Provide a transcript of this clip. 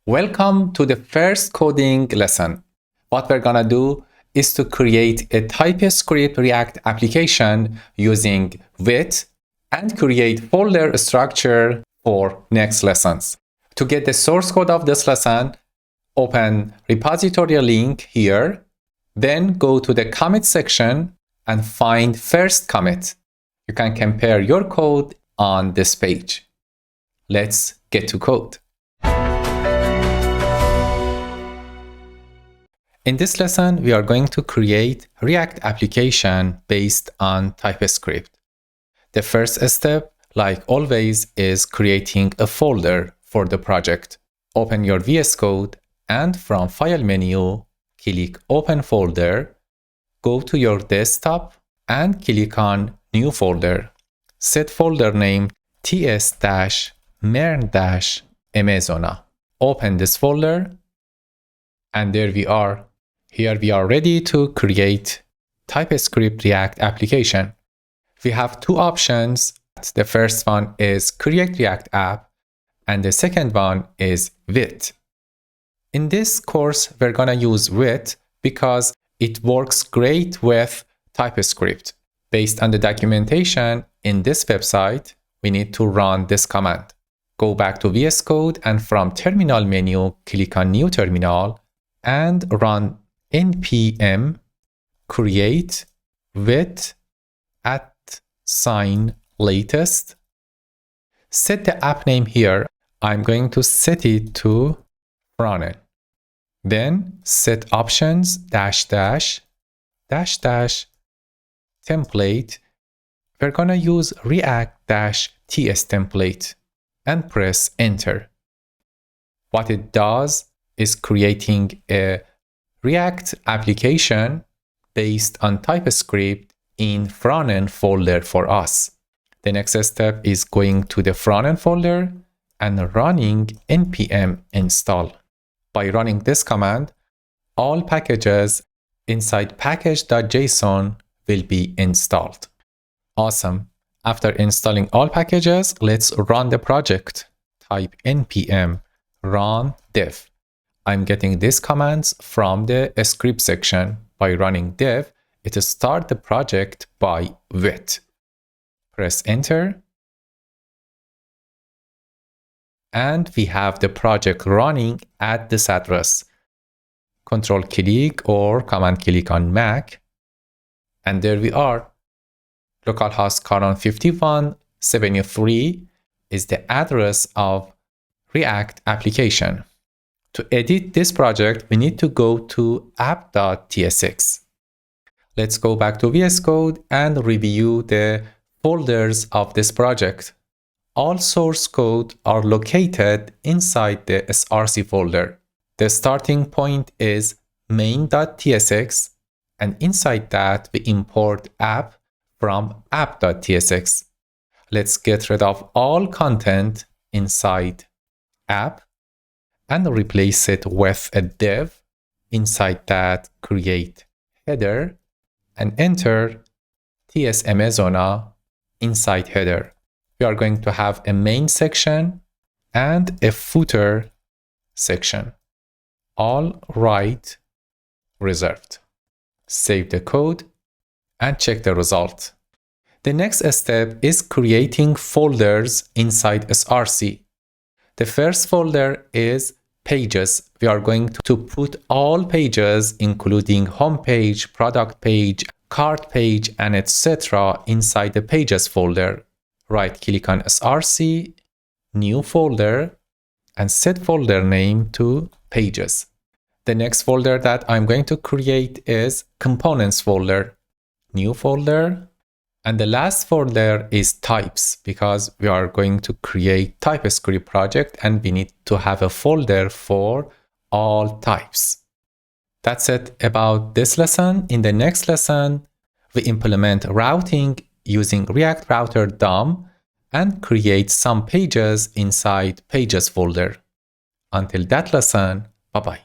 Welcome to the first coding lesson. What we're gonna do is to create a TypeScript React application using Vite and create folder structure for next lessons. To get the source code of this lesson, open repository link here, then go to the commit section and find first commit. You can compare your code on this page. Let's get to code. In this lesson, we are going to create React application based on TypeScript. The first step, like always, is creating a folder for the project. Open your VS Code and from File menu, click Open Folder, go to your desktop and click on New Folder. Set folder name ts-mern-amazona. Open this folder and there we are. Here we are ready to create TypeScript React application. We have two options. The first one is Create React App and the second one is Vite. In this course, we're gonna use Vite because it works great with TypeScript. Based on the documentation in this website, we need to run this command. Go back to VS Code and from Terminal menu, click on New Terminal and run npm create vite @latest. Set the app name here. I'm going to set it to frontend. Then set options ---- template. We're gonna use React-TS template and press enter. What it does is creating a React application based on TypeScript in frontend folder for us. The next step is going to the frontend folder and running npm install. By running this command, all packages inside package.json will be installed. Awesome. After installing all packages, let's run the project. Type npm run dev. I'm getting these commands from the script section. By running dev, it will start the project by Vite. Press enter. And we have the project running at this address. Control click or command click on Mac. And there we are. Localhost colon 5173 is the address of React application. To edit this project, we need to go to app.tsx. Let's go back to VS Code and review the folders of this project. All source code are located inside the src folder. The starting point is main.tsx, and inside that we import app from app.tsx. Let's get rid of all content inside app and replace it with a div. Inside that, create header and enter ts-amazona inside header. We are going to have a main section and a footer section. All right reserved. Save the code and check the result. The next step is creating folders inside src. The first folder is pages. We are going to put all pages, including home page, product page, cart page, and etc. inside the pages folder. Right click on src, new folder, and set folder name to pages. The next folder that I'm going to create is components folder, new folder. And the last folder is types because we are going to create TypeScript project and we need to have a folder for all types. That's it about this lesson. In the next lesson, we implement routing using React Router DOM and create some pages inside pages folder. Until that lesson, bye-bye.